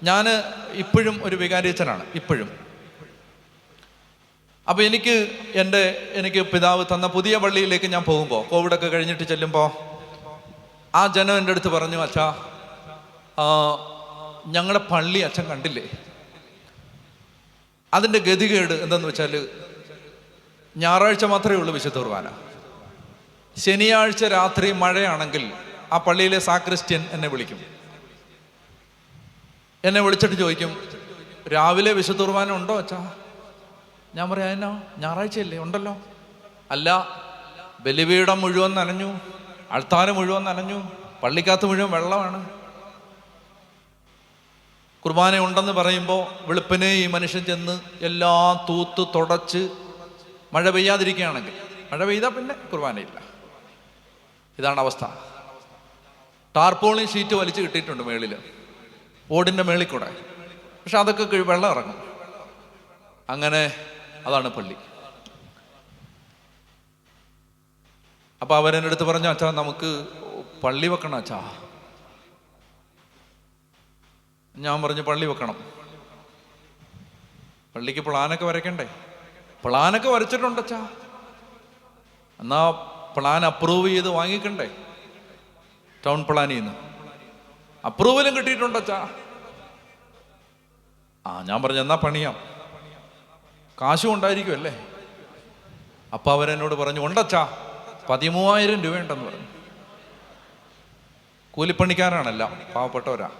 ഞാൻ ഇപ്പോഴും ഒരു വികാരിയച്ഛനാണ് ഇപ്പോഴും. അപ്പോൾ എനിക്ക് പിതാവ് തന്ന പുതിയ പള്ളിയിലേക്ക് ഞാൻ പോകുമ്പോൾ, കോവിഡൊക്കെ കഴിഞ്ഞിട്ട് ചെല്ലുമ്പോൾ ആ ജനം എൻ്റെ അടുത്ത് പറഞ്ഞു, അച്ഛാ ഞങ്ങളുടെ പള്ളി അച്ഛൻ കണ്ടില്ലേ, അതിൻ്റെ ഗതികേട് എന്തെന്ന് വെച്ചാൽ ഞായറാഴ്ച മാത്രമേ ഉള്ളൂ വിശുദ്ധ കുർബാന. ശനിയാഴ്ച രാത്രി മഴയാണെങ്കിൽ ആ പള്ളിയിലെ സാക്രിസ്റ്റ്യൻ എന്നെ വിളിക്കും. എന്നെ വിളിച്ചിട്ട് ചോദിക്കും, രാവിലെ വിശുദ്ധ കുർബാന ഉണ്ടോ അച്ഛാ? ഞാൻ പറയാം, എന്നാ ഞായറാഴ്ചയല്ലേ, ഉണ്ടല്ലോ. അല്ല, ബലിപീഠം മുഴുവൻ നനഞ്ഞു, അൾത്താര മുഴുവൻ നനഞ്ഞു, പള്ളിക്കകത്ത് മുഴുവൻ വെള്ളമാണ്. കുർബാന ഉണ്ടെന്ന് പറയുമ്പോൾ വെളുപ്പിനെ ഈ മനുഷ്യൻ ചെന്ന് എല്ലാം തൂത്ത് തുടച്ച്, മഴ പെയ്യാതിരിക്കുകയാണെങ്കിൽ, മഴ പെയ്താൽ പിന്നെ കുർബാനയില്ല. ഇതാണ് അവസ്ഥ. ടാർപോളിൻ ഷീറ്റ് വലിച്ച് കിട്ടിയിട്ടുണ്ട് മേളിൽ, ഓടിൻ്റെ മേളിൽ കൂടെ. പക്ഷെ അതൊക്കെ വെള്ളം ഇറങ്ങും. അങ്ങനെ അതാണ് പള്ളി. അപ്പം അവരെൻ്റെ അടുത്ത് പറഞ്ഞു, അച്ഛാ നമുക്ക് പള്ളി വെക്കണം അച്ഛാ. ഞാൻ പറഞ്ഞു, പള്ളി വെക്കണം. പള്ളിക്ക് പ്ലാനൊക്കെ വരയ്ക്കണ്ടേ? പ്ലാനൊക്കെ വരച്ചിട്ടുണ്ട് അച്ഛാ. എന്നാ പ്ലാൻ അപ്രൂവ് ചെയ്ത് വാങ്ങിക്കണ്ടേ? ടൗൺ പ്ലാനിൽ നിന്ന് അപ്രൂവലും കിട്ടിയിട്ടുണ്ട് അച്ഛാ. ഞാൻ പറഞ്ഞു, എന്നാ പണിയാം, കാശും ഉണ്ടായിരിക്കുമല്ലേ. അപ്പം അവരെന്നോട് പറഞ്ഞു, ഉണ്ടച്ചാ 13,000 രൂപയുണ്ടെന്ന് പറഞ്ഞു. കൂലിപ്പണിക്കാരാണല്ല, പാവപ്പെട്ടവരാ.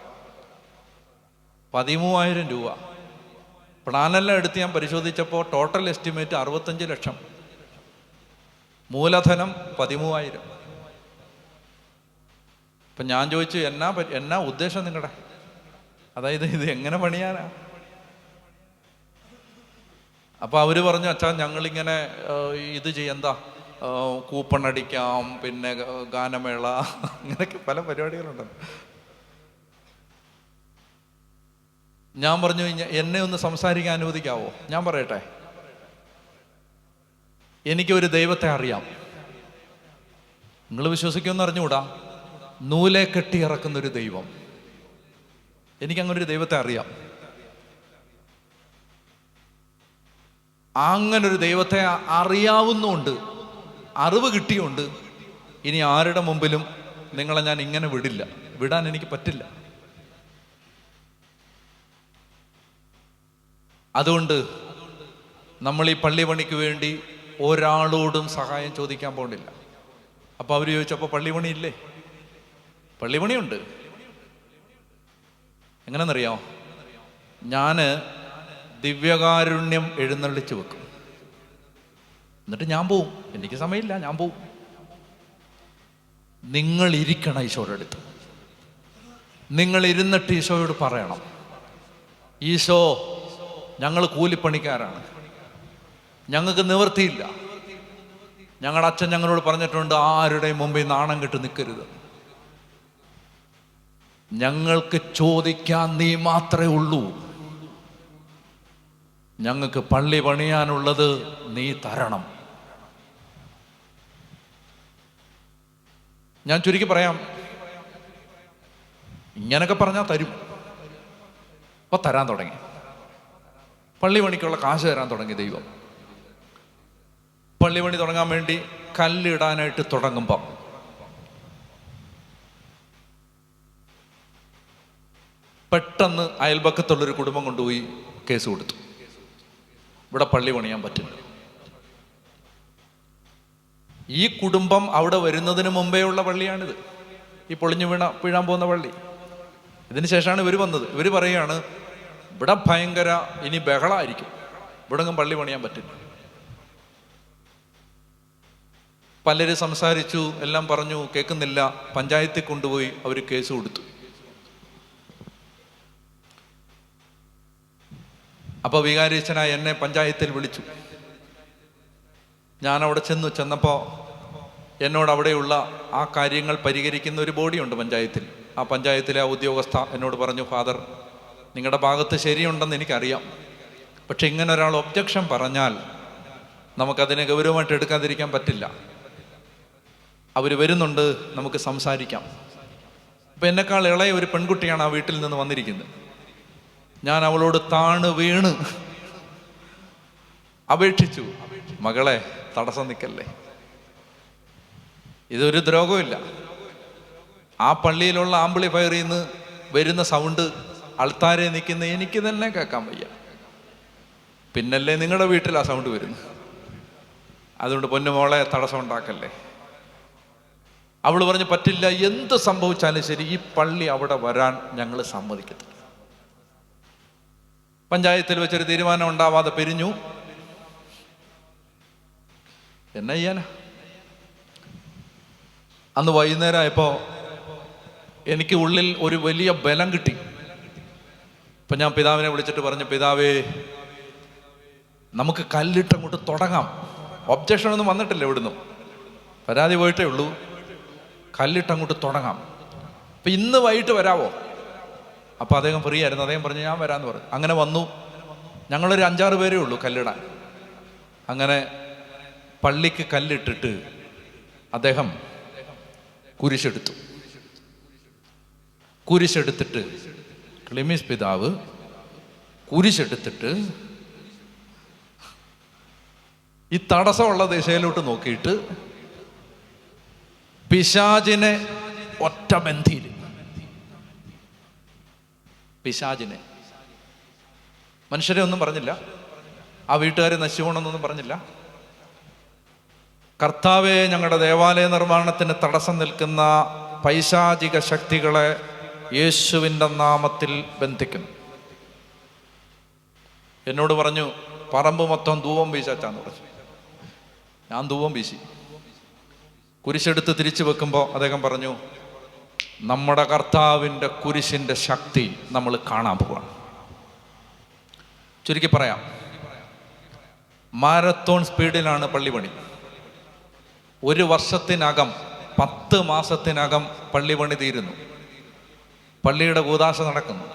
13,000 രൂപ. പ്ലാനെല്ലാം എടുത്ത് ഞാൻ പരിശോധിച്ചപ്പോൾ ടോട്ടൽ എസ്റ്റിമേറ്റ് 65 ലക്ഷം, മൂലധനം 13,000. അപ്പം ഞാൻ ചോദിച്ചു, എന്നാ ഉദ്ദേശം നിങ്ങളുടെ? അതായത് ഇത് എങ്ങനെ പണിയാനാ? അപ്പോൾ അവർ പറഞ്ഞു, അച്ഛാ ഞങ്ങളിങ്ങനെ ഇത് എന്താ കൂപ്പണടിക്കാം, പിന്നെ ഗാനമേള, അങ്ങനെയൊക്കെ പല പരിപാടികളുണ്ട്. ഞാൻ പറഞ്ഞു, എന്നെ ഒന്ന് സംസാരിക്കാൻ അനുവദിക്കാവോ? ഞാൻ പറയട്ടെ, എനിക്കൊരു ദൈവത്തെ അറിയാം. നിങ്ങൾ വിശ്വസിക്കുമെന്ന് അറിഞ്ഞുകൂടാ, നൂലെ കെട്ടി ഇറക്കുന്നൊരു ദൈവം. എനിക്കങ്ങനൊരു ദൈവത്തെ അറിയാം. അങ്ങനൊരു ദൈവത്തെ അറിയാവുന്നുണ്ട്, അറിവ് കിട്ടിയുണ്ട്. ഇനി ആരുടെ മുമ്പിലും നിങ്ങളെ ഞാൻ ഇങ്ങനെ വിടാൻ എനിക്ക് പറ്റില്ല. അതുകൊണ്ട് നമ്മൾ ഈ പള്ളി പണിക്ക് വേണ്ടി ഒരാളോടും സഹായം ചോദിക്കാൻ പോകണില്ല. അപ്പോൾ അവർ ചോദിച്ചപ്പോൾ പള്ളി പണിയില്ലേ? പള്ളി പണിയുണ്ട്. എങ്ങനെയെന്നറിയാമോ? ഞാൻ ദിവ്യകാരുണ്യം എഴുന്നള്ളിച്ച് വെക്കും, എന്നിട്ട് ഞാൻ പോവും. എനിക്ക് സമയമില്ല, ഞാൻ പോവും. നിങ്ങൾ ഇരിക്കണം ഈശോയുടെ അടുത്ത്. നിങ്ങൾ ഇരുന്നിട്ട് ഈശോയോട് പറയണം, ഈശോ ഞങ്ങൾ കൂലിപ്പണിക്കാരാണ്, ഞങ്ങൾക്ക് നിവൃത്തിയില്ല. ഞങ്ങളുടെ അച്ഛൻ ഞങ്ങളോട് പറഞ്ഞിട്ടുണ്ട്, ആരുടെയും മുമ്പിൽ നാണം കെട്ട് നിൽക്കരുത്. ഞങ്ങൾക്ക് ചോദിക്കാൻ നീ മാത്രമേ ഉള്ളൂ. ഞങ്ങൾക്ക് പള്ളി പണിയാനുള്ളത് നീ തരണം. ഞാൻ ചുരുക്കി പറയാം, ഇങ്ങനൊക്കെ പറഞ്ഞാൽ തരും. അപ്പോൾ തരാൻ തുടങ്ങി. പള്ളി പണിക്കുള്ള കാശ് തരാൻ തുടങ്ങി ദൈവം. പള്ളി പണി തുടങ്ങാൻ വേണ്ടി കല്ലിടാനായിട്ട് തുടങ്ങുമ്പം പെട്ടെന്ന് അയൽപക്കത്തുള്ളൊരു കുടുംബം കൊണ്ടുപോയി കേസ് കൊടുത്തു, ഇവിടെ പള്ളി പണിയാൻ പറ്റില്ല. ഈ കുടുംബം അവിടെ വരുന്നതിന് മുമ്പേ ഉള്ള പള്ളിയാണിത്, ഈ പൊളിഞ്ഞു വീഴാൻ പോകുന്ന പള്ളി. ഇതിന് ശേഷമാണ് ഇവർ വന്നത്. ഇവർ പറയുകയാണ്, ഇവിടെ ഭയങ്കര ഇനി ബഹളമായിരിക്കും, ഇവിടെ പള്ളി പണിയാൻ പറ്റില്ല. പലരും സംസാരിച്ചു, എല്ലാം പറഞ്ഞു, കേൾക്കുന്നില്ല. പഞ്ചായത്തിൽ കൊണ്ടുപോയി അവർ കേസ് കൊടുത്തു. അപ്പോൾ വികാരിയച്ഛനായി എന്നെ പഞ്ചായത്തിൽ വിളിച്ചു. ഞാൻ അവിടെ ചെന്നപ്പോൾ എന്നോട് അവിടെയുള്ള ആ കാര്യങ്ങൾ പരിഹരിക്കുന്ന ഒരു ബോഡിയുണ്ട് പഞ്ചായത്തിൽ. ആ പഞ്ചായത്തിലെ ആ ഉദ്യോഗസ്ഥ എന്നോട് പറഞ്ഞു, ഫാദർ, നിങ്ങളുടെ ഭാഗത്ത് ശരിയുണ്ടെന്ന് എനിക്കറിയാം, പക്ഷെ ഇങ്ങനെ ഒരാൾ ഒബ്ജക്ഷൻ പറഞ്ഞാൽ നമുക്കതിനെ ഗൗരവമായിട്ട് എടുക്കാതിരിക്കാൻ പറ്റില്ല. അവർ വരുന്നുണ്ട്, നമുക്ക് സംസാരിക്കാം. അപ്പം എന്നെക്കാൾ ഇളയ ഒരു പെൺകുട്ടിയാണ് ആ വീട്ടിൽ നിന്ന് വന്നിരിക്കുന്നത്. ഞാൻ അവളോട് താണ് വീണ് അപേക്ഷിച്ചു, മകളെ തടസ്സം നിൽക്കല്ലേ, ഇതൊരു ദ്രോഹമില്ല. ആ പള്ളിയിലുള്ള ആംപ്ലിഫയറിൽ നിന്ന് വരുന്ന സൗണ്ട് അൾത്താരെ നിൽക്കുന്ന എനിക്ക് തന്നെ കേൾക്കാൻ വയ്യ, പിന്നല്ലേ നിങ്ങളുടെ വീട്ടിൽ ആ സൗണ്ട് വരുന്നു. അതുകൊണ്ട് പൊന്നുമോളെ തടസ്സം ഉണ്ടാക്കല്ലേ. അവൾ പറഞ്ഞു, പറ്റില്ല, എന്ത് സംഭവിച്ചാലും ശരി ഈ പള്ളി അവിടെ വരാൻ ഞങ്ങൾ സമ്മതിക്കത്തില്ല. പഞ്ചായത്തിൽ വെച്ചൊരു തീരുമാനം ഉണ്ടാവാതെ പിരിഞ്ഞു. എന്നാ ചെയ്യാനാ? അന്ന് വൈകുന്നേരം ആയപ്പോൾ എനിക്ക് ഉള്ളിൽ ഒരു വലിയ ബലം കിട്ടി. ഇപ്പം ഞാൻ പിതാവിനെ വിളിച്ചിട്ട് പറഞ്ഞു, പിതാവേ, നമുക്ക് കല്ലിട്ടങ്ങോട്ട് തുടങ്ങാം. ഒബ്ജക്ഷൻ ഒന്നും വന്നിട്ടില്ല, ഇവിടുന്ന് പരാതി പോയിട്ടേ ഉള്ളൂ. കല്ലിട്ടങ്ങോട്ട് തുടങ്ങാം. അപ്പം ഇന്ന് വൈകിട്ട് വരാവോ? അപ്പോൾ അദ്ദേഹം ഫ്രീ ആയിരുന്നു. അദ്ദേഹം പറഞ്ഞു, ഞാൻ വരാമെന്ന് പറഞ്ഞു. അങ്ങനെ വന്നു. ഞങ്ങളൊരു 5-6 പേരേ ഉള്ളൂ കല്ലിടാൻ. അങ്ങനെ പള്ളിക്ക് കല്ലിട്ടിട്ട് അദ്ദേഹം കുരിശെടുത്തിട്ട് ക്ലിമീസ് പിതാവ് കുരിശെടുത്തിട്ട് ഈ തടസ്സമുള്ള ദിശയിലോട്ട് നോക്കിയിട്ട് പിശാചിനെ ഒറ്റ ബന്ധിയിൽ, പിശാചിനെ, മനുഷ്യരെ ഒന്നും പറഞ്ഞില്ല, ആ വീട്ടുകാരെ നശിച്ചുപോകണമെന്നൊന്നും പറഞ്ഞില്ല. കർത്താവെ, ഞങ്ങളുടെ ദേവാലയ നിർമ്മാണത്തിന് തടസ്സം നിൽക്കുന്ന പൈശാചിക ശക്തികളെ യേശുവിൻ്റെ നാമത്തിൽ ബന്ധിക്കുന്നു. എന്നോട് പറഞ്ഞു, പറമ്പ് മൊത്തം ധൂപം വീശാച്ചാന്ന് പറഞ്ഞു. ഞാൻ ധൂപം വീശി. കുരിശെടുത്ത് തിരിച്ചു വെക്കുമ്പോൾ അദ്ദേഹം പറഞ്ഞു, നമ്മുടെ കർത്താവിൻ്റെ കുരിശിൻ്റെ ശക്തി നമ്മൾ കാണാൻ പോവാണ്. ചുരുക്കി പറയാം, മാരത്തോൺ സ്പീഡിലാണ് പള്ളി പണി. 1 വർഷത്തിനകം 10 മാസത്തിനകം പള്ളി പണി തീരുന്നു. പള്ളിയുടെ കൂദാശ നടക്കുന്നു.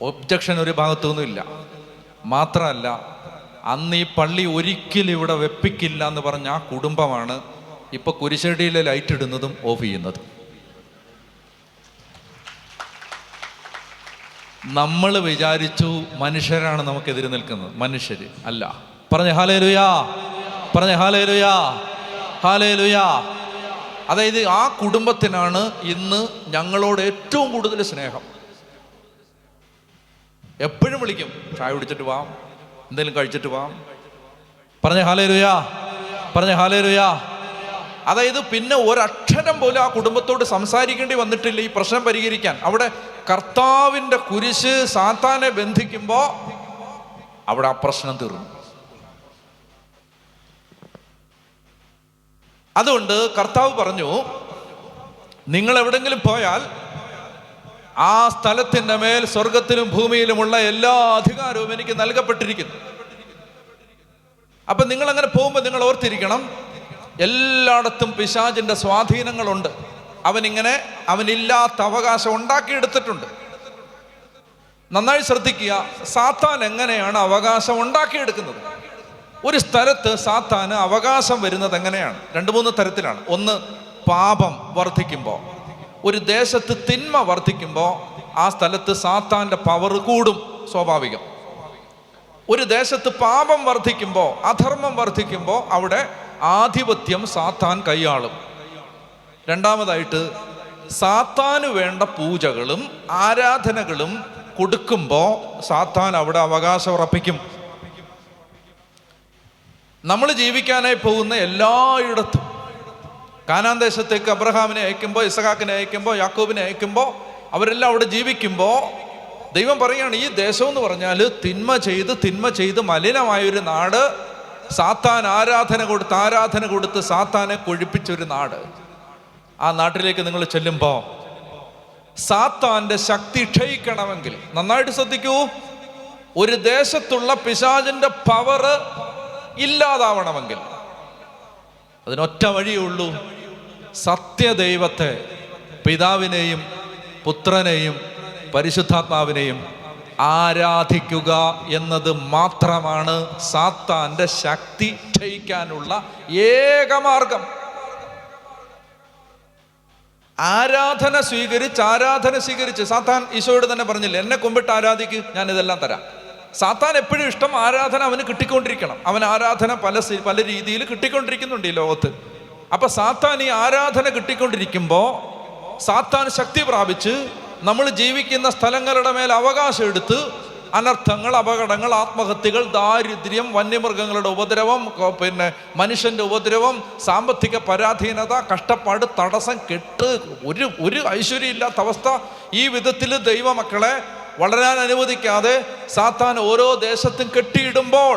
ഒബ്ജക്ഷൻ ഒരു ഭാഗത്തുനിന്നുമില്ല. മാത്രമല്ല, അന്ന് ഈ പള്ളി ഒരിക്കലും ഇവിടെ വെപ്പിക്കില്ല എന്ന് പറഞ്ഞ ആ കുടുംബമാണ് ഇപ്പൊ കുരിശടിയിലെ ലൈറ്റ് ഇടുന്നതും ഓഫ് ചെയ്യുന്നതും. നമ്മൾ വിചാരിച്ചു മനുഷ്യരാണ് നമുക്കെതിരെ നിൽക്കുന്നത്. മനുഷ്യര് അല്ല. പറഞ്ഞ ഹല്ലേലൂയാ, പറഞ്ഞ ഹല്ലേലൂയാ, ഹല്ലേലൂയാ. അതായത് ആ കുടുംബത്തിനാണ് ഇന്ന് ഞങ്ങളോട് ഏറ്റവും കൂടുതൽ സ്നേഹം. എപ്പോഴും വിളിക്കും, ചായ കുടിച്ചിട്ട് വാം, എന്തെങ്കിലും കഴിച്ചിട്ട് വാം. പറഞ്ഞ ഹല്ലേലൂയാ, പറഞ്ഞ ഹല്ലേലൂയാ. അതായത് പിന്നെ ഒരക്ഷരം പോലും ആ കുടുംബത്തോട് സംസാരിക്കേണ്ടി വന്നിട്ടില്ല ഈ പ്രശ്നം പരിഹരിക്കാൻ. അവിടെ കർത്താവിൻ്റെ കുരിശ് സാത്താനെ ബന്ധിക്കുമ്പോൾ അവിടെ ആ പ്രശ്നം തീർന്നു. അതുകൊണ്ട് കർത്താവ് പറഞ്ഞു, നിങ്ങൾ എവിടെങ്കിലും പോയാൽ ആ സ്ഥലത്തിൻ്റെ മേൽ സ്വർഗത്തിലും ഭൂമിയിലുമുള്ള എല്ലാ അധികാരവും എനിക്ക് നൽകപ്പെട്ടിരിക്കുന്നു. അപ്പൊ നിങ്ങൾ അങ്ങനെ പോകുമ്പോൾ നിങ്ങൾ ഓർത്തിരിക്കണം, എല്ലായിടത്തും പിശാചിന്റെ സ്വാധീനങ്ങളുണ്ട്. അവനില്ലാത്ത അവകാശം ഉണ്ടാക്കിയെടുത്തിട്ടുണ്ട്. നന്നായി ശ്രദ്ധിക്കുക, സാത്താൻ എങ്ങനെയാണ് അവകാശം ഉണ്ടാക്കിയെടുക്കുന്നത്? ഒരു സ്ഥലത്ത് സാത്താന് അവകാശം വരുന്നത് എങ്ങനെയാണ്? 2-3 തരത്തിലാണ്. ഒന്ന്, പാപം വർദ്ധിക്കുമ്പോൾ, ഒരു ദേശത്ത് തിന്മ വർദ്ധിക്കുമ്പോൾ ആ സ്ഥലത്ത് സാത്താന്റെ പവർ കൂടും, സ്വാഭാവികം. ഒരു ദേശത്ത് പാപം വർദ്ധിക്കുമ്പോൾ, അധർമ്മം വർദ്ധിക്കുമ്പോൾ അവിടെ ആധിപത്യം സാത്താൻ കൈയാളും. രണ്ടാമതായിട്ട്, സാത്താന് വേണ്ട പൂജകളും ആരാധനകളും കൊടുക്കുമ്പോൾ സാത്താൻ അവിടെ അവകാശം ഉറപ്പിക്കും. നമ്മൾ ജീവിക്കാനായി പോകുന്ന എല്ലായിടത്തും, കാനാൻ ദേശത്തേക്ക് അബ്രഹാമിനെ അയക്കുമ്പോൾ, ഇസഹാക്കിനെ അയക്കുമ്പോൾ, യാക്കോബിനെ അയക്കുമ്പോൾ, അവരെല്ലാം അവിടെ ജീവിക്കുമ്പോൾ ദൈവം പറയുകയാണ്, ഈ ദേശം എന്ന് പറഞ്ഞാൽ തിന്മ ചെയ്ത് മലിനമായൊരു നാട്, സാത്താൻ ആരാധന കൊടുത്ത് സാത്താനെ കൊഴിപ്പിച്ചൊരു നാട്. ആ നാട്ടിലേക്ക് നിങ്ങൾ ചെല്ലുമ്പോൾ സാത്താന്റെ ശക്തി ക്ഷയിക്കണമെങ്കിൽ, നന്നായിട്ട് ശ്രദ്ധിക്കൂ, ഒരു ദേശത്തുള്ള പിശാചിന്റെ പവർ ഇല്ലാതാവണമെങ്കിൽ അതിനൊറ്റ വഴിയേ ഉള്ളൂ, സത്യദൈവത്തെ, പിതാവിനെയും പുത്രനെയും പരിശുദ്ധാത്മാവിനെയും ആരാധിക്കുക എന്നത് മാത്രമാണ് സാത്താന്റെ ശക്തി ക്ഷയിക്കാനുള്ള ഏക മാർഗം. ആരാധന സ്വീകരിച്ച് സാത്താൻ ഈശോയോട് തന്നെ പറഞ്ഞില്ല, എന്നെ കുമ്പിട്ട് ആരാധിക്ക്, ഞാൻ ഇതെല്ലാം തരാം. സാത്താൻ എപ്പോഴും ഇഷ്ടം ആരാധന അവന് കിട്ടിക്കൊണ്ടിരിക്കണം. അവൻ ആരാധന പല രീതിയിൽ കിട്ടിക്കൊണ്ടിരിക്കുന്നുണ്ട് ഈ ലോകത്ത്. അപ്പൊ സാത്താൻ ഈ ആരാധന കിട്ടിക്കൊണ്ടിരിക്കുമ്പോൾ സാത്താൻ ശക്തി പ്രാപിച്ച് നമ്മൾ ജീവിക്കുന്ന സ്ഥലങ്ങളുടെ മേൽ അവകാശം എടുത്ത് അനർത്ഥങ്ങൾ, അപകടങ്ങൾ, ആത്മഹത്യകൾ, ദാരിദ്ര്യം, വന്യമൃഗങ്ങളുടെ ഉപദ്രവം, മനുഷ്യന്റെ ഉപദ്രവം, സാമ്പത്തിക പരാധീനത, കഷ്ടപ്പാട്, തടസ്സം, കെട്ട്, ഒരു ഐശ്വര്യം ഇല്ലാത്ത അവസ്ഥ, ഈ വിധത്തിൽ ദൈവമക്കളെ വളരാൻ അനുവദിക്കാതെ സാത്താൻ ഓരോ ദേശത്തും കെട്ടിയിടുമ്പോൾ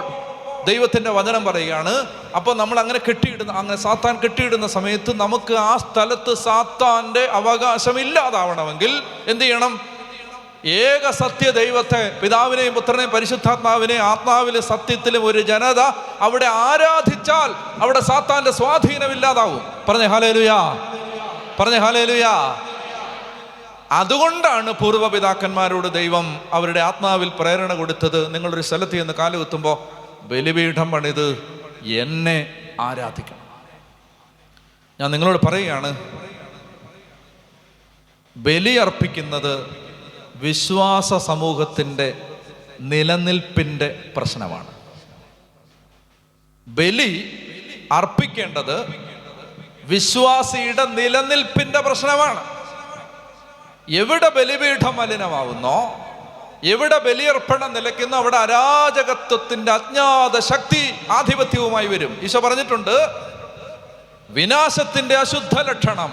ദൈവത്തിന്റെ വചനം പറയുകയാണ്, അപ്പോൾ നമ്മൾ അങ്ങനെ സാത്താൻ കെട്ടിയിടുന്ന സമയത്ത് നമുക്ക് ആ സ്ഥലത്ത് സാത്താന്റെ അവകാശം ഇല്ലാതാവണമെങ്കിൽ എന്ത് ചെയ്യണം? ഏക സത്യ ദൈവത്തെ, പിതാവിനെയും പുത്രനെയും പരിശുദ്ധാത്മാവിനെയും ആത്മാവിലെ സത്യത്തിലും ഒരു ജനത അവിടെ ആരാധിച്ചാൽ അവിടെ സാത്താന്റെ സ്വാധീനമില്ലാതാവും. പറഞ്ഞേ ഹല്ലേലൂയാ, പറഞ്ഞേ ഹല്ലേലൂയാ. അതുകൊണ്ടാണ് പൂർവ്വപിതാക്കന്മാരോട് ദൈവം അവരുടെ ആത്മാവിൽ പ്രേരണ കൊടുത്തത്, നിങ്ങളൊരു സ്ഥലത്ത് ചെന്ന് കാലുകുത്തുമ്പോൾ ബലിപീഠം പണിത് എന്നെ ആരാധിക്കണം. ഞാൻ നിങ്ങളോട് പറയുകയാണ്, ബലി അർപ്പിക്കുന്നത് വിശ്വാസ സമൂഹത്തിൻ്റെ നിലനിൽപ്പിൻ്റെ പ്രശ്നമാണ്. ബലി അർപ്പിക്കേണ്ടത് വിശ്വാസിയുടെ നിലനിൽപ്പിൻ്റെ പ്രശ്നമാണ്. എവിടെ ബലിപീഠം മലിനമാവുന്നോ, എവിടെ ബലിയർപ്പണം നിലയ്ക്കുന്നോ അവിടെ അരാജകത്വത്തിന്റെ അജ്ഞാത ശക്തി ആധിപത്യവുമായി വരും. ഈശോ പറഞ്ഞിട്ടുണ്ട്, വിനാശത്തിന്റെ അശുദ്ധ ലക്ഷണം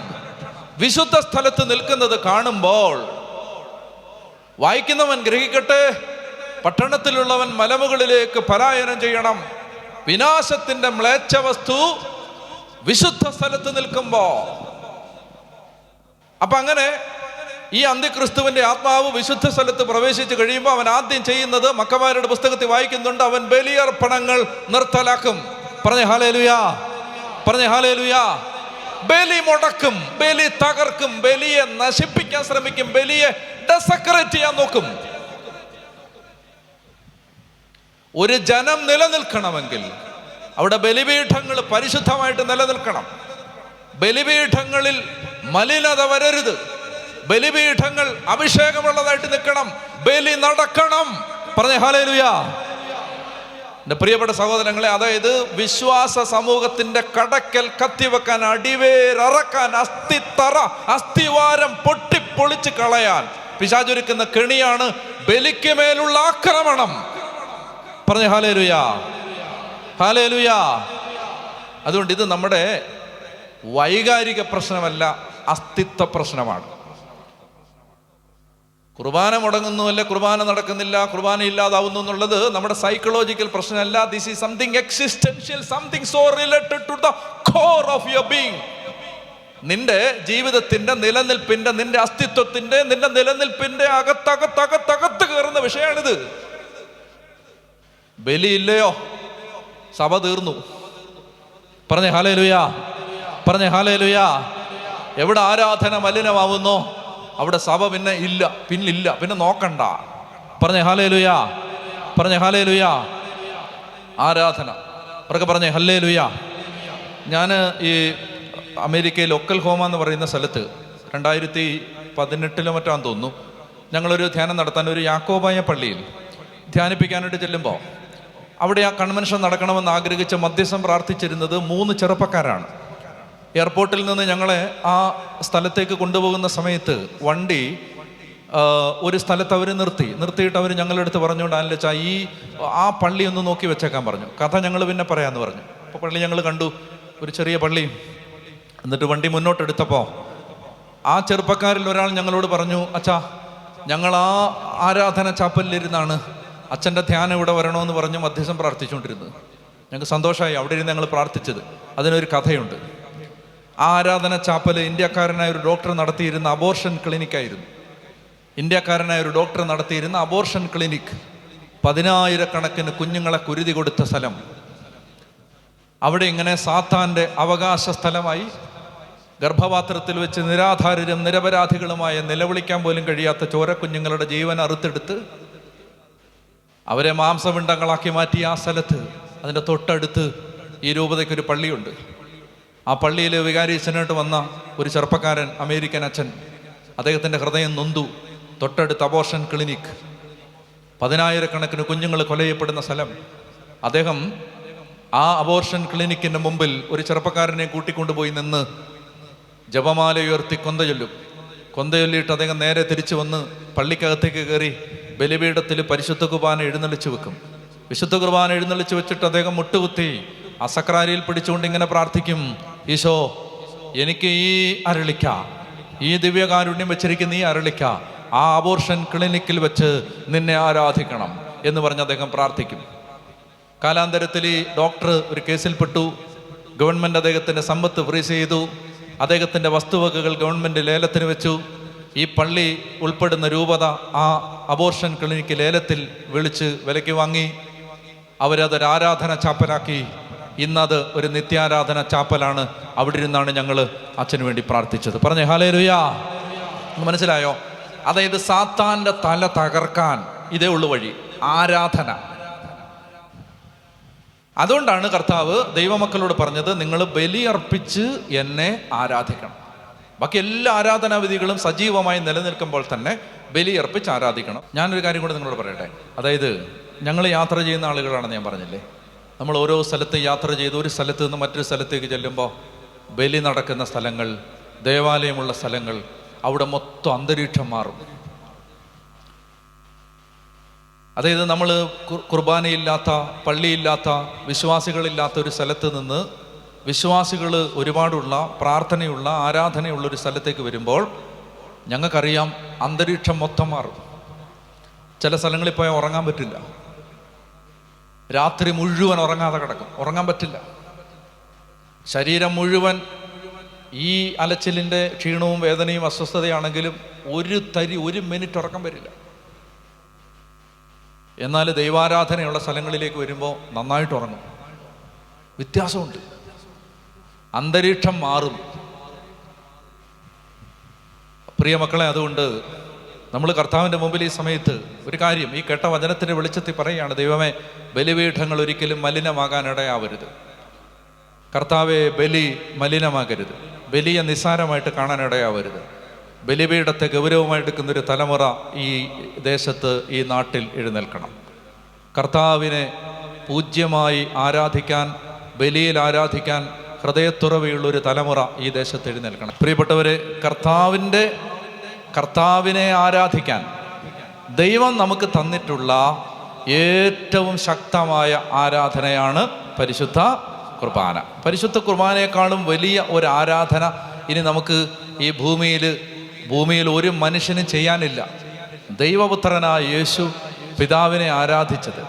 വിശുദ്ധ സ്ഥലത്ത് നിൽക്കുന്നത് കാണുമ്പോൾ വായിക്കുന്നവൻ ഗ്രഹിക്കട്ടെ, പട്ടണത്തിലുള്ളവൻ മലമുകളിലേക്ക് പലായനം ചെയ്യണം. വിനാശത്തിന്റെ മ്ലേച്ഛ വസ്തു വിശുദ്ധ സ്ഥലത്ത് നിൽക്കുമ്പോ, അപ്പൊ അങ്ങനെ ഈ അന്ത്യക്രിസ്തുവിന്റെ ആത്മാവ് വിശുദ്ധ സ്ഥലത്ത് പ്രവേശിച്ച് കഴിയുമ്പോൾ അവൻ ആദ്യം ചെയ്യുന്നത്, മക്കമാരുടെ പുസ്തകത്തിൽ വായിക്കുന്നുണ്ട്, അവൻ ബലിയർപ്പണങ്ങൾ നിർത്തലാക്കും. പറഞ്ഞേ ഹല്ലേലൂയാ, പറഞ്ഞേ ഹല്ലേലൂയാ. ബലി മുടക്കും, ബലി തകർക്കും, ബലിയെ നശിപ്പിക്കാൻ ശ്രമിക്കും, ബലിയെ ഡെസക്രേറ്റ് ചെയ്യാൻ നോക്കും. ഒരു ജനം നിലനിൽക്കണമെങ്കിൽ അവിടെ ബലിപീഠങ്ങൾ പരിശുദ്ധമായിട്ട് നിലനിൽക്കണം. ബലിപീഠങ്ങളിൽ മലിനത വരരുത്. ബലിപീഠങ്ങൾ അഭിഷേകമുള്ളതായിട്ട് നിൽക്കണം. ബലി നടക്കണം. പറഞ്ഞേ ഹല്ലേലൂയാ. എൻ്റെ പ്രിയപ്പെട്ട സഹോദരങ്ങളെ, അതായത് വിശ്വാസ സമൂഹത്തിന്റെ കടക്കൽ കത്തിവെക്കാൻ, അടിവേരറക്കാൻ, അസ്ഥിവാരം പൊട്ടിപ്പൊളിച്ച് കളയാൻ പിശാചൊരുക്കുന്ന കെണിയാണ് ബലിക്ക് മേലുള്ള ആക്രമണം. പറഞ്ഞേ ഹല്ലേലൂയാ, ഹല്ലേലൂയാ. അതുകൊണ്ട് ഇത് നമ്മുടെ വൈകാരിക പ്രശ്നമല്ല, അസ്തിത്വ പ്രശ്നമാണ്. കുർബാന മുടങ്ങുന്നുവല്ല, കുർബാന നടക്കുന്നില്ല, കുർബാന ഇല്ലാതാവുന്നു എന്നുള്ളത് നമ്മുടെ സൈക്കോളജിക്കൽ പ്രശ്നമല്ല. This is something existential, something so related to the core of your being. നിന്റെ ജീവിതത്തിന്റെ നിലനിൽപ്പിന്റെ, നിന്റെ അസ്തിത്വത്തിന്റെ, നിന്റെ നിലനിൽപ്പിന്റെ അകത്തകത്തകത്തകത്ത് കയറുന്ന വിഷയമാണിത്. ബലിയില്ലയോ സഭ തീർന്നു. പറഞ്ഞേ ഹല്ലേലൂയാ, പറഞ്ഞേ ഹല്ലേലൂയാ. എവിടെ ആരാധന മലിനമാവുന്നോ അവിടെ സഭ പിന്നെ നോക്കണ്ട. പറഞ്ഞേ ഹല്ലേലൂയാ, പറഞ്ഞേ ഹല്ലേലൂയാ. ആരാധന അവരൊക്കെ പറഞ്ഞേ ഹല്ലേലൂയാ. ഞാൻ ഈ അമേരിക്കയിൽ ഒക്കൽഹോമ എന്ന് പറയുന്ന സ്ഥലത്ത് 2018 മറ്റാന്ന് തോന്നുന്നു, ഞങ്ങളൊരു ധ്യാനം നടത്താൻ ഒരു യാക്കോബായ പള്ളിയിൽ ധ്യാനിപ്പിക്കാനായിട്ട് ചെല്ലുമ്പോൾ അവിടെ ആ കൺവെൻഷൻ നടക്കണമെന്ന് ആഗ്രഹിച്ച് മധ്യസ്ഥം പ്രാർത്ഥിച്ചിരുന്നത് 3 ചെറുപ്പക്കാരാണ്. എയർപോർട്ടിൽ നിന്ന് ഞങ്ങളെ ആ സ്ഥലത്തേക്ക് കൊണ്ടുപോകുന്ന സമയത്ത് വണ്ടി ഒരു സ്ഥലത്ത് അവർ നിർത്തിയിട്ട് അവർ ഞങ്ങളുടെ അടുത്ത് പറഞ്ഞുകൊണ്ട്, അല്ലച്ചാ ആ പള്ളി ഒന്ന് നോക്കി വെച്ചേക്കാൻ പറഞ്ഞു. കഥ ഞങ്ങൾ പിന്നെ പറയാമെന്ന് പറഞ്ഞു. അപ്പോൾ പള്ളി ഞങ്ങൾ കണ്ടു, ഒരു ചെറിയ പള്ളി. എന്നിട്ട് വണ്ടി മുന്നോട്ടെടുത്തപ്പോൾ ആ ചെറുപ്പക്കാരിൽ ഒരാൾ ഞങ്ങളോട് പറഞ്ഞു, അച്ഛാ ഞങ്ങൾ ആ ആരാധന ചാപ്പലിലിരുന്നാണ് അച്ഛൻ്റെ ധ്യാനം ഇവിടെ വരണമെന്ന് പറഞ്ഞ് മധ്യസ്ഥം പ്രാർത്ഥിച്ചുകൊണ്ടിരുന്നത്. ഞങ്ങൾക്ക് സന്തോഷമായി. അവിടെ ഇരുന്ന് ഞങ്ങൾ പ്രാർത്ഥിച്ചത്. അതിനൊരു കഥയുണ്ട്. ആ ആരാധന ചാപ്പൽ ഇന്ത്യക്കാരനായ ഒരു ഡോക്ടർ നടത്തിയിരുന്ന അബോർഷൻ ക്ലിനിക്കായിരുന്നു. ഇന്ത്യക്കാരനായ ഒരു ഡോക്ടർ നടത്തിയിരുന്ന അബോർഷൻ ക്ലിനിക്, 10,000 കുഞ്ഞുങ്ങളെ കുരുതി കൊടുത്ത സ്ഥലം. അവിടെ ഇങ്ങനെ സാത്താൻ്റെ അവകാശ സ്ഥലമായി ഗർഭപാത്രത്തിൽ വെച്ച് നിരാധാരരും നിരപരാധികളുമായ നിലവിളിക്കാൻ പോലും കഴിയാത്ത ചോരക്കുഞ്ഞുങ്ങളുടെ ജീവൻ അറുത്തെടുത്ത് അവരെ മാംസപിണ്ഡങ്ങളാക്കി മാറ്റി ആ സ്ഥലത്ത്, അതിൻ്റെ തൊട്ടടുത്ത് ഈ രൂപതയ്ക്കൊരു പള്ളിയുണ്ട്. ആ പള്ളിയിൽ വികാരിയച്ഛനായിട്ട് വന്ന ഒരു ചെറുപ്പക്കാരൻ, അമേരിക്കൻ അച്ഛൻ, അദ്ദേഹത്തിൻ്റെ ഹൃദയം നൊന്തു. തൊട്ടടുത്ത് അബോർഷൻ ക്ലിനിക്, 10,000-കണക്കിന് കുഞ്ഞുങ്ങൾ കൊല ചെയ്യപ്പെടുന്ന സ്ഥലം. അദ്ദേഹം ആ അബോർഷൻ ക്ലിനിക്കിൻ്റെ മുമ്പിൽ ഒരു ചെറുപ്പക്കാരനെ കൂട്ടിക്കൊണ്ടുപോയി നിന്ന് ജപമാല ഉയർത്തി കൊന്ത ചൊല്ലിയിട്ട് അദ്ദേഹം നേരെ തിരിച്ചു വന്ന് പള്ളിക്കകത്തേക്ക് കയറി ബലിപീഠത്തിൽ പരിശുദ്ധ കുർബാന എഴുന്നള്ളിച്ച് വെക്കും. വിശുദ്ധ കുർബാന എഴുന്നള്ളിച്ച് വെച്ചിട്ട് അദ്ദേഹം മുട്ടുകുത്തി അസക്രാരിയിൽ പിടിച്ചുകൊണ്ട് ഇങ്ങനെ പ്രാർത്ഥിക്കും: ഈശോ, എനിക്ക് ഈ അരളിക്ക, ഈ ദിവ്യകാരുണ്യം വെച്ചിരിക്കുന്ന ഈ അരളിക്ക ആ അബോർഷൻ ക്ലിനിക്കിൽ വെച്ച് നിന്നെ ആരാധിക്കണം എന്ന് പറഞ്ഞ് അദ്ദേഹം പ്രാർത്ഥിക്കും. കാലാന്തരത്തിൽ ഈ ഡോക്ടർ ഒരു കേസിൽപ്പെട്ടു. ഗവൺമെൻറ് അദ്ദേഹത്തിൻ്റെ സമ്പത്ത് ഫ്രീസ് ചെയ്തു. അദ്ദേഹത്തിൻ്റെ വസ്തുവകകൾ ഗവൺമെൻറ് ലേലത്തിന് വെച്ചു. ഈ പള്ളി ഉൾപ്പെടുന്ന രൂപത ആ അബോർഷൻ ക്ലിനിക്ക് ലേലത്തിൽ വിളിച്ച് വിലയ്ക്ക് വാങ്ങി. അവരതൊരു ആരാധന ചാപ്പലാക്കി. ഇന്നത് ഒരു നിത്യാരാധന ചാപ്പലാണ്. അവിടെ ഇരുന്നാണ് ഞങ്ങൾ അച്ഛന് വേണ്ടി പ്രാർത്ഥിച്ചത്. പറഞ്ഞേ ഹല്ലേലൂയാ. മനസ്സിലായോ? അതായത് സാത്താൻ്റെ തല തകർക്കാൻ ഇതേ ഉള്ളു വഴി, ആരാധന. അതുകൊണ്ടാണ് കർത്താവ് ദൈവമക്കളോട് പറഞ്ഞത്, നിങ്ങൾ ബലിയർപ്പിച്ച് എന്നെ ആരാധിക്കണം. ബാക്കി എല്ലാ ആരാധനാവിധികളും സജീവമായി നിലനിൽക്കുമ്പോൾ തന്നെ ബലിയർപ്പിച്ച് ആരാധിക്കണം. ഞാനൊരു കാര്യം കൂടെ നിങ്ങളോട് പറയട്ടെ. അതായത് ഞങ്ങൾ യാത്ര ചെയ്യുന്ന ആളുകളാണെന്ന് ഞാൻ പറഞ്ഞില്ലേ. നമ്മൾ ഓരോ സ്ഥലത്ത് യാത്ര ചെയ്ത് ഒരു സ്ഥലത്ത് നിന്ന് മറ്റൊരു സ്ഥലത്തേക്ക് ചെല്ലുമ്പോൾ ബലി നടക്കുന്ന സ്ഥലങ്ങൾ, ദേവാലയമുള്ള സ്ഥലങ്ങൾ, അവിടെ മൊത്തം അന്തരീക്ഷം മാറും. അതായത് നമ്മൾ കുർബാനയില്ലാത്ത, പള്ളിയില്ലാത്ത, വിശ്വാസികളില്ലാത്ത ഒരു സ്ഥലത്ത് നിന്ന് വിശ്വാസികൾ ഒരുപാടുള്ള, പ്രാർത്ഥനയുള്ള, ആരാധനയുള്ള ഒരു സ്ഥലത്തേക്ക് വരുമ്പോൾ ഞങ്ങൾക്കറിയാം അന്തരീക്ഷം മൊത്തം മാറും. ചില സ്ഥലങ്ങളിൽ പോയാൽ ഉറങ്ങാൻ പറ്റില്ല. രാത്രി മുഴുവൻ ഉറങ്ങാതെ കിടക്കും, ഉറങ്ങാൻ പറ്റില്ല. ശരീരം മുഴുവൻ ഈ അലച്ചിലിൻ്റെ ക്ഷീണവും വേദനയും അസ്വസ്ഥതയാണെങ്കിലും ഒരു മിനിറ്റ് ഉറക്കം വരില്ല. എന്നാൽ ദൈവാരാധനയുള്ള സ്ഥലങ്ങളിലേക്ക് വരുമ്പോൾ നന്നായിട്ട് ഉറങ്ങും. വ്യത്യാസമുണ്ട്, അന്തരീക്ഷം മാറും. പ്രിയ മക്കളെ, അതുകൊണ്ട് നമ്മൾ കർത്താവിൻ്റെ മുമ്പിൽ ഈ സമയത്ത് ഒരു കാര്യം, ഈ കേട്ട വചനത്തിൻ്റെ വെളിച്ചത്തിൽ പറയുകയാണ്: ദൈവമേ, ബലിപീഠങ്ങൾ ഒരിക്കലും മലിനമാകാനിടയാവരുത്. കർത്താവെ, ബലി മലിനമാകരുത്. ബലിയെ നിസ്സാരമായിട്ട് കാണാനിടയാവരുത്. ബലിപീഠത്തെ ഗൗരവമായി എടുക്കുന്നൊരു തലമുറ ഈ ദേശത്ത്, ഈ നാട്ടിൽ എഴുന്നേൽക്കണം. കർത്താവിനെ പൂജ്യമായി ആരാധിക്കാൻ, ബലിയിൽ ആരാധിക്കാൻ ഹൃദയത്തുറവിയുള്ളൊരു തലമുറ ഈ ദേശത്ത് എഴുന്നേൽക്കണം. പ്രിയപ്പെട്ടവരെ, കർത്താവിനെ ആരാധിക്കാൻ ദൈവം നമുക്ക് തന്നിട്ടുള്ള ഏറ്റവും ശക്തമായ ആരാധനയാണ് പരിശുദ്ധ കുർബാന. പരിശുദ്ധ കുർബാനയെക്കാളും വലിയ ഒരു ആരാധന ഇനി നമുക്ക് ഈ ഭൂമിയിൽ ഒരു മനുഷ്യനും ചെയ്യാനില്ല. ദൈവപുത്രനായ യേശു പിതാവിനെ ആരാധിച്ചത്,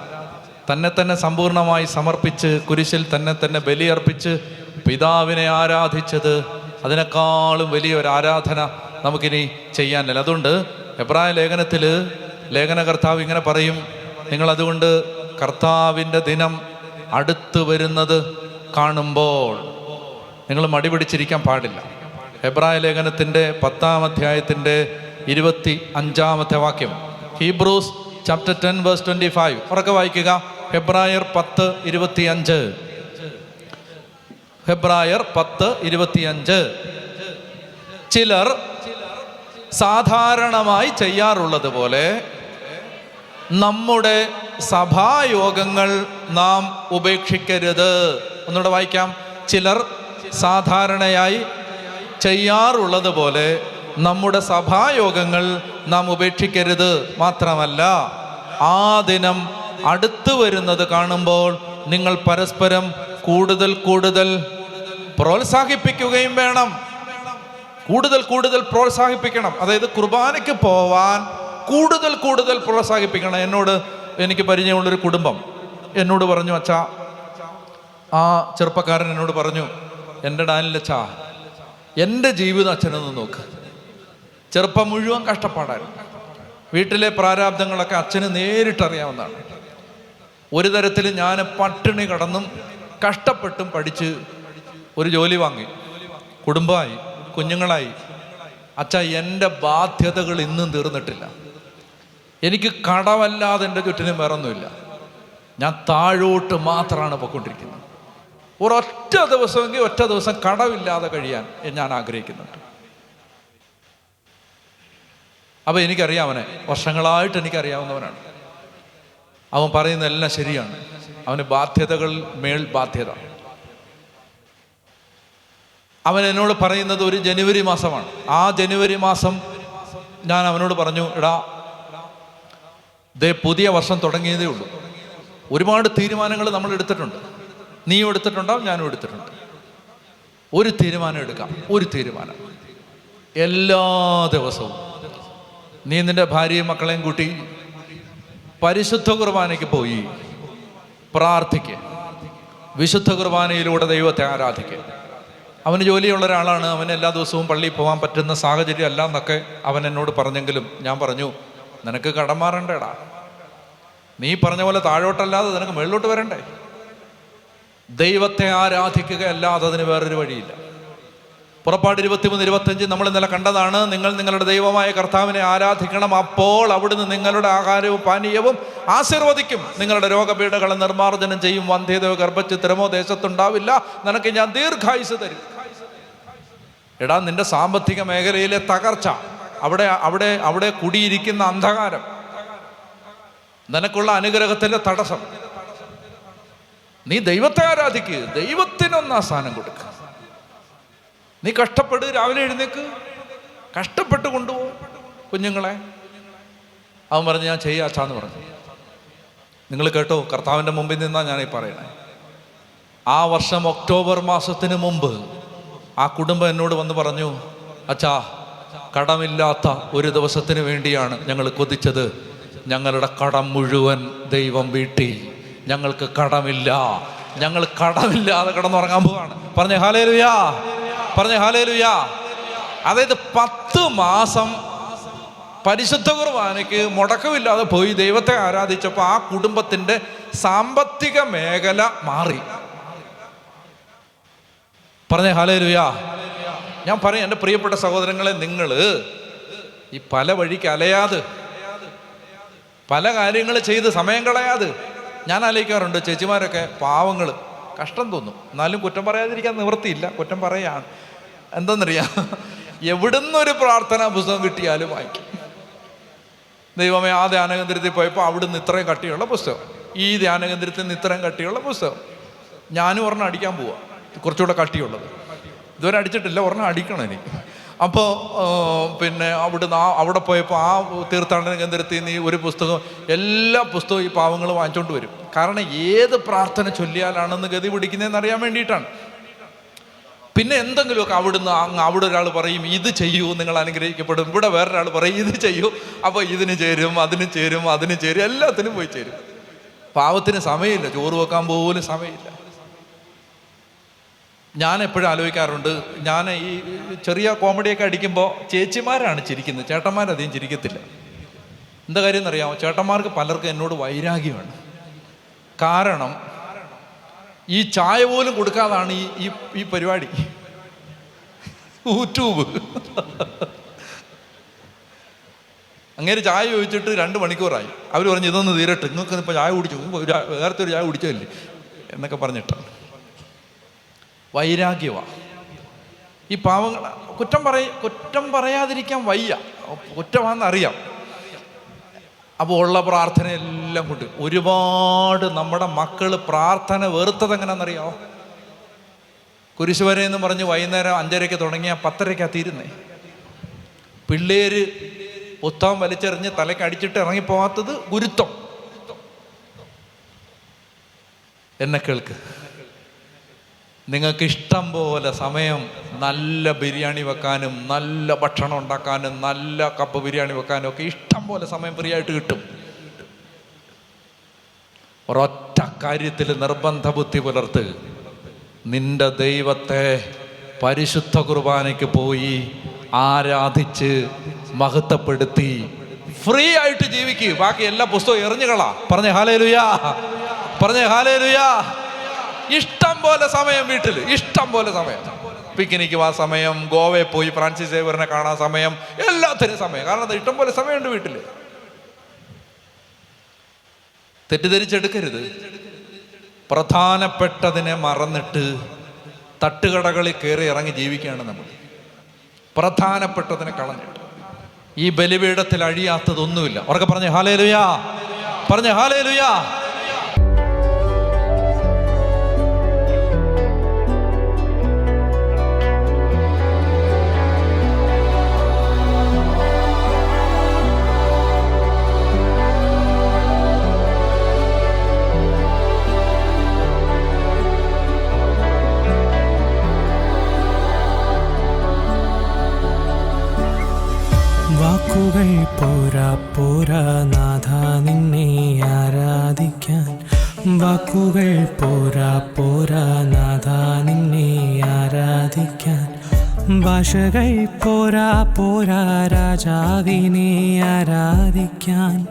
തന്നെ സമ്പൂർണമായി സമർപ്പിച്ച് കുരിശിൽ തന്നെ ബലിയർപ്പിച്ച് പിതാവിനെ ആരാധിച്ചത്, അതിനേക്കാളും വലിയൊരു ആരാധന നമുക്കിനി ചെയ്യാനില്ല. അതുകൊണ്ട് എബ്രായ ലേഖനത്തിൽ ലേഖനകർത്താവ് ഇങ്ങനെ പറയും: നിങ്ങളതുകൊണ്ട് കർത്താവിൻ്റെ ദിനം അടുത്ത് വരുന്നത് കാണുമ്പോൾ നിങ്ങൾ മടി പിടിച്ചിരിക്കാൻ പാടില്ല. എബ്രായ ലേഖനത്തിൻ്റെ 10-ാം അധ്യായത്തിൻ്റെ 25-ാമത്തെ വാക്യം, ഹീബ്രൂസ് ചാപ്റ്റർ 10 വേഴ്സ് 25. ഉറക്കെ വായിക്കുക. ഹെബ്രായർ 10:25. ഹെബ്രായർ 10:25. ചിലർ സാധാരണമായി ചെയ്യാറുള്ളത് പോലെ നമ്മുടെ സഭായോഗങ്ങൾ നാം ഉപേക്ഷിക്കരുത്. ഒന്നുകൂടെ വായിക്കാം. ചിലർ സാധാരണയായി ചെയ്യാറുള്ളത് പോലെ നമ്മുടെ സഭായോഗങ്ങൾ നാം ഉപേക്ഷിക്കരുത്. മാത്രമല്ല, ആ ദിനം അടുത്തു വരുന്നത് കാണുമ്പോൾ നിങ്ങൾ പരസ്പരം കൂടുതൽ പ്രോത്സാഹിപ്പിക്കുകയും വേണം. കൂടുതൽ പ്രോത്സാഹിപ്പിക്കണം. അതായത് കുർബാനയ്ക്ക് പോവാൻ കൂടുതൽ പ്രോത്സാഹിപ്പിക്കണം. എനിക്ക് പരിചയമുള്ളൊരു കുടുംബം എന്നോട് പറഞ്ഞു, അച്ഛാ, ആ ചെറുപ്പക്കാരൻ എന്നോട് പറഞ്ഞു, എൻ്റെ ഡാനിലച്ചാ, എൻ്റെ ജീവിതം അച്ഛനൊന്ന് നോക്ക്. ചെറുപ്പം മുഴുവൻ കഷ്ടപ്പാടായിരുന്നു. വീട്ടിലെ പ്രാരാബ്ദങ്ങളൊക്കെ അച്ഛന് നേരിട്ടറിയാവുന്നതാണ്. ഒരു തരത്തിൽ ഞാൻ പട്ടിണി കടന്നും കഷ്ടപ്പെട്ടും പഠിച്ച് ഒരു ജോലി വാങ്ങി, കുടുംബമായി, കുഞ്ഞുങ്ങളായി. അച്ഛാ, എൻ്റെ ബാധ്യതകൾ ഇന്നും തീർന്നിട്ടില്ല. എനിക്ക് കടമല്ലാതെ എൻ്റെ ചുറ്റിനും വേറൊന്നുമില്ല. ഞാൻ താഴോട്ട് മാത്രമാണ് പോയിക്കൊണ്ടിരിക്കുന്നത്. ഒരൊറ്റ ദിവസമെങ്കിൽ ഒറ്റ ദിവസം കടമില്ലാതെ കഴിയാൻ ഞാൻ ആഗ്രഹിക്കുന്നുണ്ട്. അപ്പോൾ എനിക്കറിയാം അവനെ, വർഷങ്ങളായിട്ട് എനിക്കറിയാവുന്നവനാണ്. അവൻ പറയുന്നതെല്ലാം ശരിയാണ്. അവന് ബാധ്യതകൾ മേൽ ബാധ്യത. അവൻ എന്നോട് പറയുന്നത് ഒരു ജനുവരി മാസമാണ്. ആ ജനുവരി മാസം ഞാൻ അവനോട് പറഞ്ഞു, എടാ പുതിയ വർഷം തുടങ്ങിയതേ ഉള്ളൂ, ഒരുപാട് തീരുമാനങ്ങൾ നമ്മൾ എടുത്തിട്ടുണ്ട്, നീയും എടുത്തിട്ടുണ്ടാവും, ഞാനും എടുത്തിട്ടുണ്ട്. ഒരു തീരുമാനം എടുക്കാം, ഒരു തീരുമാനം. എല്ലാ ദിവസവും നീ നിൻ്റെ ഭാര്യയും മക്കളെയും കൂട്ടി പരിശുദ്ധ കുർബാനയ്ക്ക് പോയി പ്രാർത്ഥിക്കുക, വിശുദ്ധ കുർബാനയിലൂടെ ദൈവത്തെ ആരാധിക്കുക. അവന് ജോലിയുള്ള ഒരാളാണ്, അവന് എല്ലാ ദിവസവും പള്ളിയിൽ പോകാൻ പറ്റുന്ന സാഹചര്യം അല്ല എന്നൊക്കെ അവൻ എന്നോട് പറഞ്ഞെങ്കിലും ഞാൻ പറഞ്ഞു, നിനക്ക് കടം മാറണ്ടേടാ, നീ പറഞ്ഞ പോലെ താഴോട്ടല്ലാതെ നിനക്ക് മുകളിലോട്ട് വരണ്ടേ. ദൈവത്തെ ആരാധിക്കുക അല്ലാതെ അതിന് വേറൊരു വഴിയില്ല. പുറപ്പാട് 23-25 നമ്മൾ ഇന്നലെ കണ്ടതാണ്. നിങ്ങൾ നിങ്ങളുടെ ദൈവമായ കർത്താവിനെ ആരാധിക്കണം, അപ്പോൾ അവിടുന്ന് നിങ്ങളുടെ ആഹാരവും പാനീയവും ആശീർവദിക്കും, നിങ്ങളുടെ രോഗപീഠകളെ നിർമ്മാർജ്ജനം ചെയ്യും, വന്ധ്യതയോ ഗർഭഛിദ്രമോ ദേശത്തുണ്ടാവില്ല, നിനക്ക് ഞാൻ ദീർഘായുസ് തരും. എടാ, നിന്റെ സാമ്പത്തിക മേഖലയിലെ തകർച്ച, അവിടെ കുടിയിരിക്കുന്ന അന്ധകാരം, നിനക്കുള്ള അനുഗ്രഹത്തിന്റെ തടസ്സം, നീ ദൈവത്തെ ആരാധിക്കുക, ദൈവത്തിനൊന്നാ സ്ഥാനം കൊടുക്കുക. നീ കഷ്ടപ്പെട്ട് രാവിലെ എഴുന്നേക്ക്, കഷ്ടപ്പെട്ട് കൊണ്ടുപോകും കുഞ്ഞുങ്ങളെ. അവൻ പറഞ്ഞു, ഞാൻ ചെയ്യാച്ചാന്ന് പറഞ്ഞു. നിങ്ങൾ കേട്ടോ, കർത്താവിൻ്റെ മുമ്പിൽ നിന്നാണ് ഞാനീ പറയണേ. ആ വർഷം ഒക്ടോബർ മാസത്തിന് മുമ്പ് ആ കുടുംബം എന്നോട് വന്ന് പറഞ്ഞു, അച്ഛാ, കടമില്ലാത്ത ഒരു ദിവസത്തിന് വേണ്ടിയാണ് ഞങ്ങൾ കൊതിച്ചത്. ഞങ്ങളുടെ കടം മുഴുവൻ ദൈവം വീട്ടി, ഞങ്ങൾക്ക് കടമില്ല, ഞങ്ങൾ കടമില്ലാതെ കിടന്നുറങ്ങാൻ പോവാണ്. പറഞ്ഞേ ഹല്ലേലൂയാ, പറഞ്ഞേ ഹല്ലേലൂയാ. അതായത് 10 മാസം പരിശുദ്ധ കുർബാനയ്ക്ക് മുടക്കമില്ലാതെ പോയി ദൈവത്തെ ആരാധിച്ചപ്പോൾ ആ കുടുംബത്തിൻ്റെ സാമ്പത്തിക മേഖല മാറി. പറഞ്ഞേ ഹല്ലേലൂയാ. ഞാൻ പറയും, എൻ്റെ പ്രിയപ്പെട്ട സഹോദരങ്ങളെ, നിങ്ങൾ ഈ പല വഴിക്ക് അലയാതെ, പല കാര്യങ്ങൾ ചെയ്ത് സമയം കളയാതെ. ഞാൻ ആലോചിക്കാറുണ്ട്, ചേച്ചിമാരൊക്കെ പാവങ്ങൾ, കഷ്ടം തോന്നും, എന്നാലും കുറ്റം പറയാതിരിക്കാൻ നിവൃത്തിയില്ല, കുറ്റം പറയാണ്. എന്തെന്നറിയാം, എവിടുന്നൊരു പ്രാർത്ഥനാ പുസ്തകം കിട്ടിയാലും വായിക്കും. ദൈവമേ, ആ ധ്യാനകേന്ദ്രത്തിൽ പോയപ്പോൾ അവിടുന്ന് ഇത്രയും കട്ടിയുള്ള പുസ്തകം, ഈ ധ്യാനകേന്ദ്രത്തിൽ നിന്ന് ഇത്രയും കട്ടിയുള്ള പുസ്തകം. ഞാനും ഒരെണ്ണം അടിക്കാൻ പോവാം, കുറച്ചുകൂടെ കട്ടിയുള്ളത്. ഇതുവരെ അടിച്ചിട്ടില്ല, ഒരെണ്ണം അടിക്കണം എനിക്ക്. അപ്പോൾ പിന്നെ അവിടെ പോയപ്പോൾ ആ തീർത്ഥാടന കേന്ദ്രത്തിൽ നിന്ന് ഒരു പുസ്തകം, എല്ലാ പുസ്തകവും ഈ പാവങ്ങൾ വാങ്ങിച്ചുകൊണ്ട് വരും. കാരണം ഏത് പ്രാർത്ഥന ചൊല്ലിയാലാണെന്ന് ഗതി പിടിക്കുന്നതെന്ന് അറിയാൻ വേണ്ടിയിട്ടാണ്. പിന്നെ എന്തെങ്കിലുമൊക്കെ അവിടെ ഒരാൾ പറയും, ഇത് ചെയ്യൂ, നിങ്ങൾ അനുഗ്രഹിക്കപ്പെടും. ഇവിടെ വേറൊരാൾ പറയും, ഇത് ചെയ്യൂ, അപ്പോൾ ഇതിന് ചേരും, അതിന് ചേരും, അതിന് ചേരും, എല്ലാത്തിനും പോയി ചേരും. പാവത്തിന് സമയമില്ല, ചോറ് വെക്കാൻ പോലും സമയമില്ല. ഞാൻ എപ്പോഴും ആലോചിക്കാറുണ്ട്, ഞാൻ ഈ ചെറിയ കോമഡിയൊക്കെ അടിക്കുമ്പോൾ ചേച്ചിമാരാണ് ചിരിക്കുന്നത്, ചേട്ടന്മാരധികം ചിരിക്കത്തില്ല. എന്താ കാര്യം എന്നറിയാമോ? ചേട്ടന്മാർക്ക് പലർക്കും എന്നോട് വൈരാഗ്യമാണ്. കാരണം ഈ ചായ പോലും കൊടുക്കാതാണ് ഈ പരിപാടി, യൂട്യൂബ്. അങ്ങനെ ചായ ചോദിച്ചിട്ട് 2 മണിക്കൂറായി. അവർ പറഞ്ഞു, ഇതൊന്ന് തീരട്ടെ, നിങ്ങൾക്ക് ഇപ്പോൾ ചായ കുടിച്ചു, നേരത്തെ ഒരു ചായ കുടിച്ചതല്ലേ എന്നൊക്കെ പറഞ്ഞിട്ടാണ്. വൈരാഗ്യമാണ് ഈ പാവങ്ങൾ. കുറ്റം പറയാതിരിക്കാൻ വയ്യ, കുറ്റമാണെന്നറിയാം. അപ്പോൾ ഉള്ള പ്രാർത്ഥനയെല്ലാം കൊണ്ട് ഒരുപാട് നമ്മുടെ മക്കൾ പ്രാർത്ഥന വെറുത്തത് എങ്ങനെയാണെന്നറിയാമോ? കുരിശുവരെ എന്ന് പറഞ്ഞ് വൈകുന്നേരം 5:30 തുടങ്ങിയാൽ 10:30 തീരുന്നേ. പിള്ളേര് പുസ്തകം വലിച്ചെറിഞ്ഞ് തലയ്ക്ക് അടിച്ചിട്ട് ഇറങ്ങിപ്പോകാത്തത് ഗുരുത്വം. എന്നെ കേൾക്ക്, നിങ്ങൾക്ക് ഇഷ്ടം പോലെ സമയം നല്ല ബിരിയാണി വെക്കാനും നല്ല ഭക്ഷണം ഉണ്ടാക്കാനും നല്ല കപ്പ് ബിരിയാണി വെക്കാനും ഒക്കെ ഇഷ്ടം പോലെ സമയം ഫ്രീ ആയിട്ട് കിട്ടും. ഒരൊറ്റ കാര്യത്തിൽ നിർബന്ധ ബുദ്ധി പുലർത്ത്, നിന്റെ ദൈവത്തെ പരിശുദ്ധ കുർബാനയ്ക്ക് പോയി ആരാധിച്ച് മഹത്വപ്പെടുത്തി ഫ്രീ ആയിട്ട് ജീവിക്കുക. ബാക്കി എല്ലാ പുസ്തകവും എറിഞ്ഞുകളാ. പറഞ്ഞേ ഹല്ലേലൂയാ, പറഞ്ഞേ ഹല്ലേലൂയാ. ഇഷ്ടം പോലെ സമയം വീട്ടിൽ, ഇഷ്ടം പോലെ സമയം, പിക്നിക്ക് ആ സമയം, ഗോവയിൽ പോയി ഫ്രാൻസിസ് സേവ്യറിനെ കാണാൻ സമയം, എല്ലാത്തിനും സമയം. കാരണം ഇഷ്ടം പോലെ സമയമുണ്ട് വീട്ടിൽ. തെറ്റിദ്ധരിച്ചെടുക്കരുത്. പ്രധാനപ്പെട്ടതിനെ മറന്നിട്ട് തട്ടുകടകളിൽ കയറി ഇറങ്ങി ജീവിക്കുകയാണ് നമ്മൾ. പ്രധാനപ്പെട്ടതിനെ കളഞ്ഞിട്ട്. ഈ ബലിപീഠത്തിൽ അഴിയാത്തതൊന്നുമില്ല. ഉറക്കെ പറഞ്ഞേ ഹല്ലേലൂയ, പറഞ്ഞേ ഹല്ലേലൂയ. വാക്കുകൾ പോരാ പോരാ നാഥ നിന്നെ ആരാധിക്കാൻ. വാക്കുകൾ പോരാ പോരാ നാഥ നിന്നെ ആരാധിക്കാൻ. ഭാഷകൾ പോരാ പോരാ രാജാവിനെ ആരാധിക്കാൻ.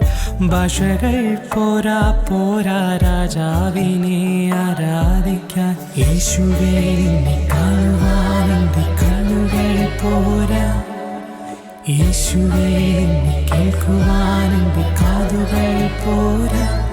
ഭാഷകൾ പോരാ പോരാ രാജാവിനെ ആരാധിക്കാൻ. യേശുവേ നിന്നെ കാണുവാൻ എൻ്റെ കണ്ണുകൾ പോരാ. യേശുവേ നിന്നെ കേൾക്കുവാൻ എൻ്റെ കാതുകൾ പോരാ.